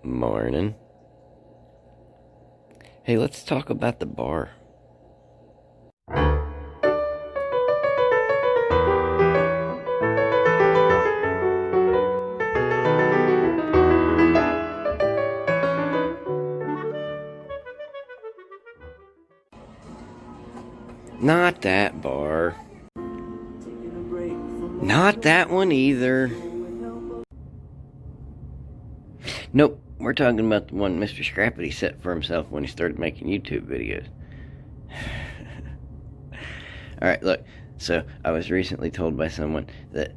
Morning. Hey, let's talk about the bar. Not that bar. Not that one either. Nope, we're talking about the one Mr. Scrappity set for himself when he started making YouTube videos. Alright, look, so I was recently told by someone that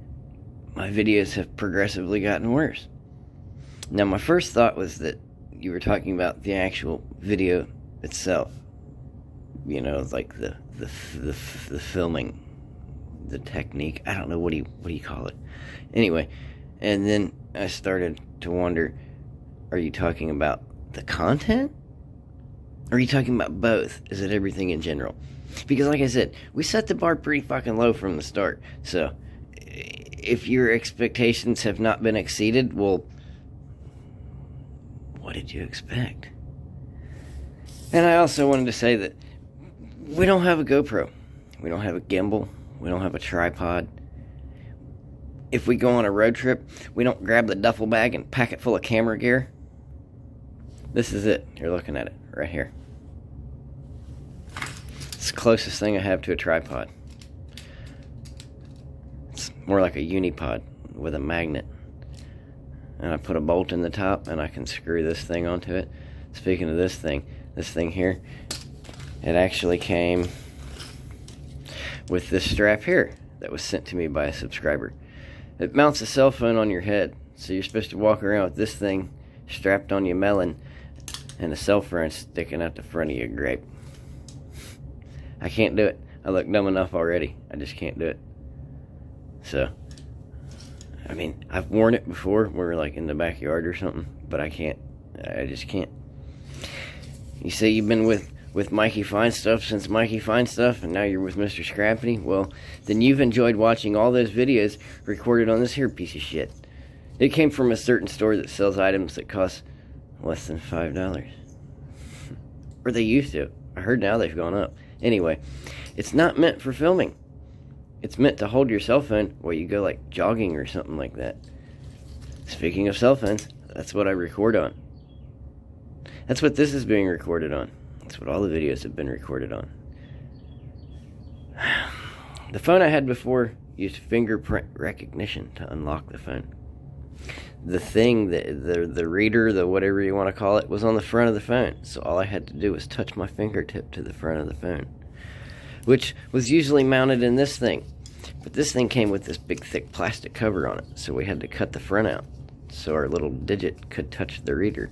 my videos have progressively gotten worse. Now, my first thought was that you were talking about the actual video itself. You know, like the filming, the technique. I don't know, what do you call it? Anyway, and then I started to wonder, are you talking about the content? Or are you talking about both? Is it everything in general? Because like I said, we set the bar pretty fucking low from the start. So, if your expectations have not been exceeded, well, what did you expect? And I also wanted to say that we don't have a GoPro. We don't have a gimbal. We don't have a tripod. If we go on a road trip, we don't grab the duffel bag and pack it full of camera gear. This is it. You're looking at it right here. It's the closest thing I have to a tripod. It's more like a unipod with a magnet. And I put a bolt in the top and I can screw this thing onto it. Speaking of this thing here, it actually came with this strap here that was sent to me by a subscriber. It mounts a cell phone on your head, so you're supposed to walk around with this thing strapped on your melon and a cell phone sticking out the front of your grape. I can't do it. I look dumb enough already. I just can't do it. So, I mean, I've worn it before. We're like in the backyard or something, but I can't. I just can't. You say you've been with Mikey Fine Stuff since Mikey Fine Stuff, and now you're with Mr. Scrappity? Well, then you've enjoyed watching all those videos recorded on this here piece of shit. It came from a certain store that sells items that cost less than $5. Or they used to. I heard now they've gone up. Anyway, it's not meant for filming. It's meant to hold your cell phone while you go like jogging or something like that. Speaking of cell phones, that's what I record on. That's what this is being recorded on. That's what all the videos have been recorded on. The phone I had before used fingerprint recognition to unlock the phone. The thing, the reader, the whatever you want to call it, was on the front of the phone. So all I had to do was touch my fingertip to the front of the phone, which was usually mounted in this thing. But this thing came with this big thick plastic cover on it, so we had to cut the front out so our little digit could touch the reader.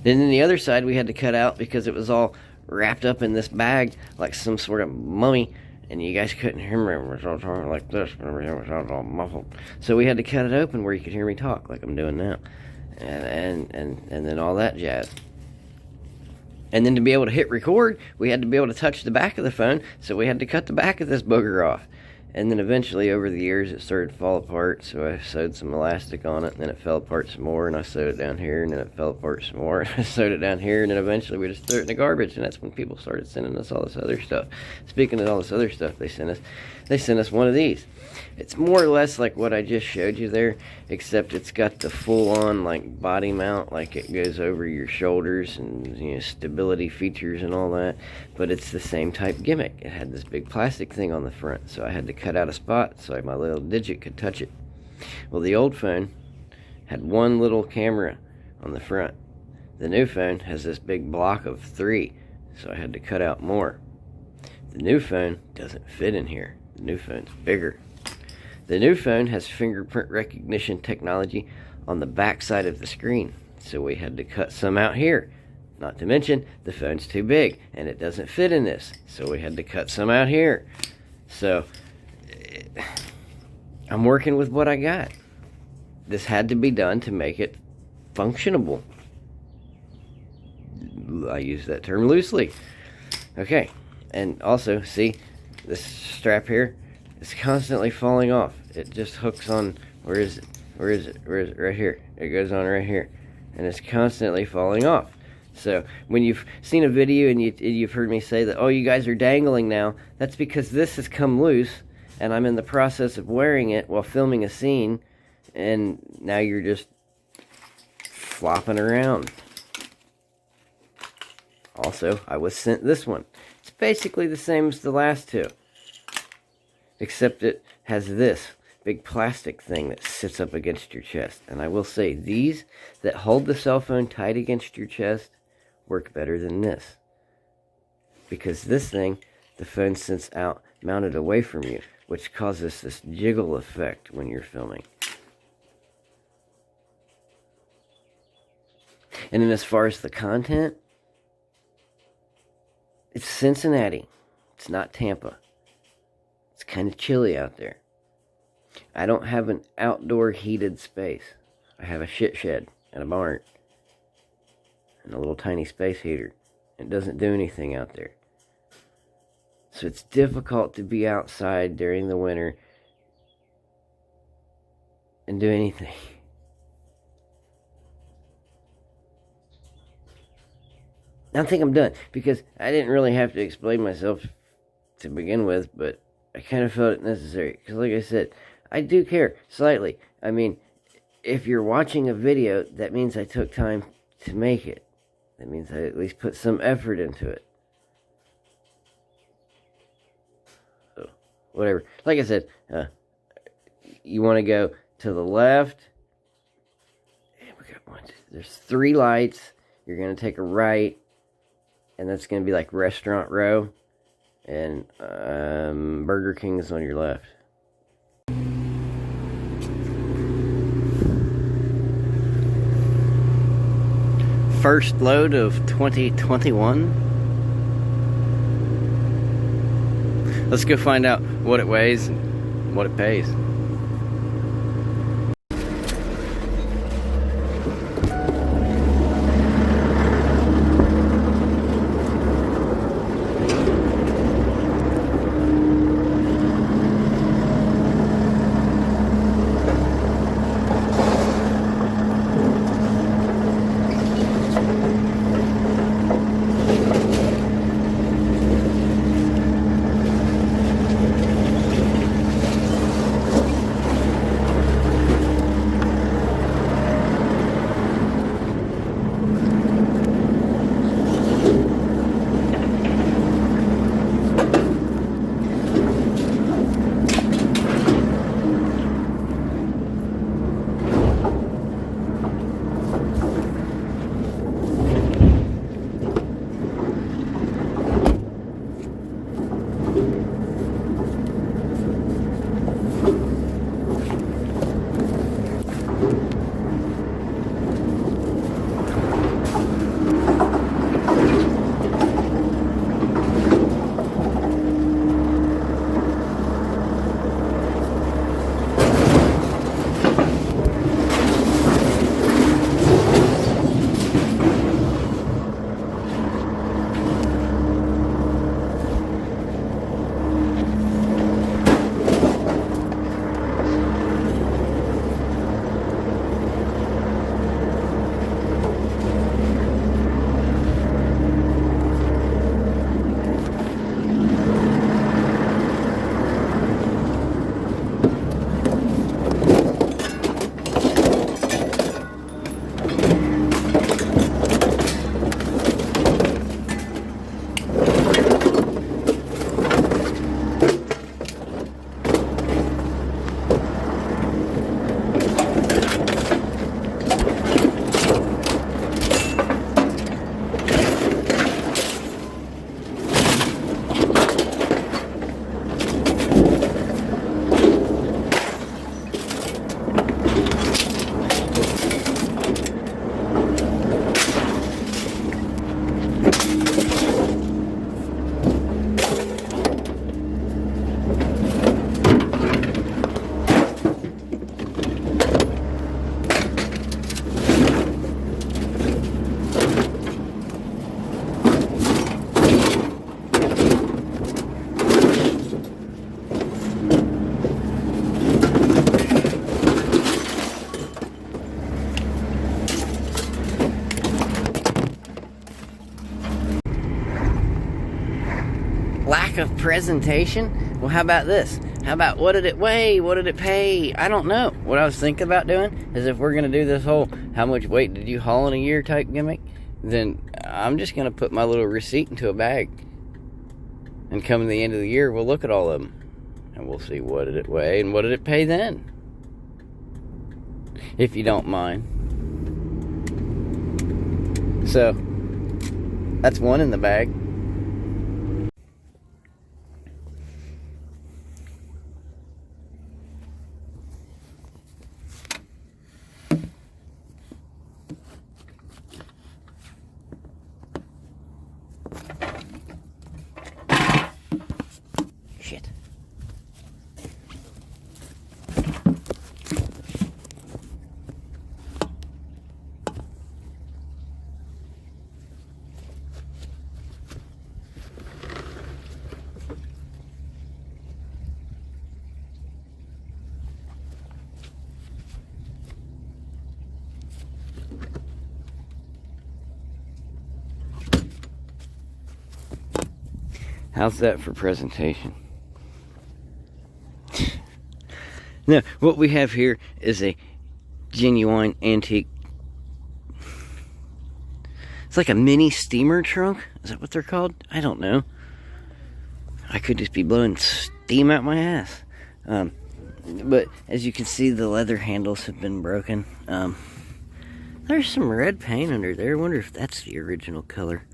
Then on the other side we had to cut out because it was all wrapped up in this bag like some sort of mummy, and you guys couldn't hear me. I was all talking like this, it was all muffled. So we had to cut it open where you could hear me talk like I'm doing now, and then all that jazz. And then to be able to hit record, we had to be able to touch the back of the phone, so we had to cut the back of this booger off. And then eventually, over the years, it started to fall apart, so I sewed some elastic on it, and then it fell apart some more, and I sewed it down here, and then it fell apart some more, and I sewed it down here, and then eventually we just threw it in the garbage, and that's when people started sending us all this other stuff. Speaking of all this other stuff they sent us one of these. It's more or less like what I just showed you there, except it's got the full-on, like, body mount, like it goes over your shoulders, and, you know, stability features and all that, but it's the same type gimmick. It had this big plastic thing on the front, so I had to cut out a spot so my little digit could touch it. Well, the old phone had one little camera on the front. The new phone has this big block of 3, so I had to cut out more. The new phone doesn't fit in here. The new phone's bigger. The new phone has fingerprint recognition technology on the back side of the screen, so we had to cut some out here. Not to mention, the phone's too big, and it doesn't fit in this, so we had to cut some out here. So, I'm working with what I got. This had to be done to make it functionable. I use that term loosely. Okay, and also, see, this strap here is constantly falling off. It just hooks on, where is it? Right here. It goes on right here. and it's constantly falling off. So when you've seen a video and you've heard me say that, oh, you guys are dangling now, that's because this has come loose and I'm in the process of wearing it while filming a scene, and now you're just flopping around. Also, I was sent this one. It's basically the same as the last two, except it has this big plastic thing that sits up against your chest. And I will say, these that hold the cell phone tight against your chest work better than this. Because this thing, the phone sits out mounted away from you, which causes this jiggle effect when you're filming. And then as far as the content, it's Cincinnati. It's not Tampa. It's kind of chilly out there. I don't have an outdoor heated space. I have a shit shed and a barn and a little tiny space heater. It doesn't do anything out there. So it's difficult to be outside during the winter and do anything. I think I'm done, because I didn't really have to explain myself to begin with, but I kind of felt it necessary, because like I said, I do care slightly. I mean, if you're watching a video, that means I took time to make it. That means I at least put some effort into it. So, whatever. Like I said, you want to go to the left. And we got one. There's 3 lights. You're going to take a right. And that's going to be like Restaurant Row. And Burger King is on your left. First load of 2021. Let's go find out what it weighs and what it pays. of presentation? Well, how about this? How about what did it weigh? What did it pay? I don't know. What I was thinking about doing is if we're going to do this whole how much weight did you haul in a year type gimmick, then I'm just going to put my little receipt into a bag. And come to the end of the year, we'll look at all of them. And we'll see what did it weigh and what did it pay then. If you don't mind. So, that's one in the bag. Shit. How's that for presentation? Now, what we have here is a genuine antique. It's like a mini steamer trunk. Is that what they're called? I don't know. I could just be blowing steam out my ass. But as you can see, the leather handles have been broken. There's some red paint under there. I wonder if that's the original color.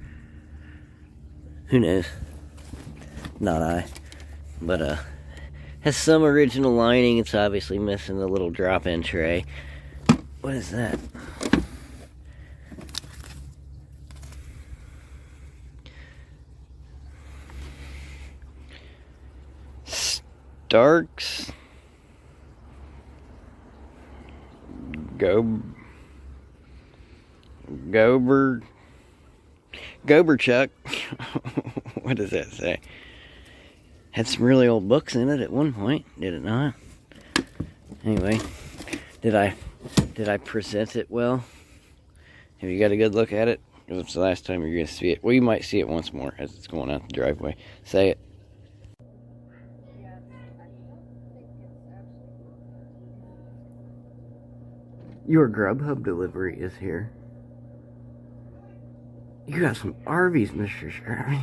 Who knows? Not I. But, has some original lining. It's obviously missing the little drop-in tray. What is that? Starks Goberchuck. What does that say? Had some really old books in it at one point, did it not? Anyway, did I present it well? Have you got a good look at it? It's the last time you're going to see it. Well, you might see it once more as it's going out the driveway. Say it. Your Grub Hub delivery is here. You got some Arby's, Mr. Scrappity.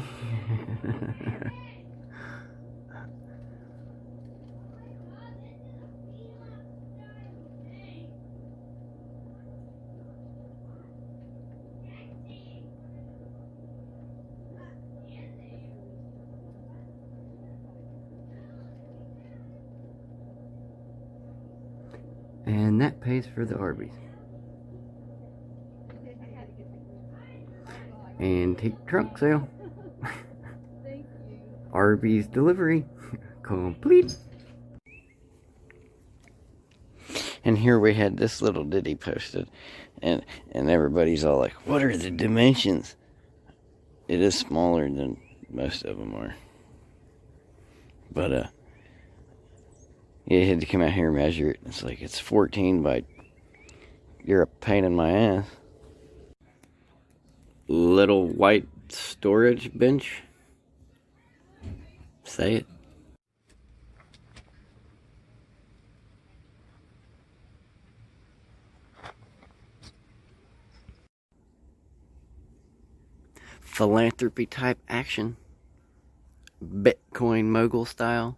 And that pays for the Arby's. Antique trunk sale. Arby's delivery complete. And here we had this little ditty posted, and everybody's all like, what are the dimensions? It is smaller than most of them are. But you had to come out here and measure it. It's like, it's 14 by, you're a pain in my ass. Little white storage bench. Say it. Philanthropy type action. Bitcoin mogul style.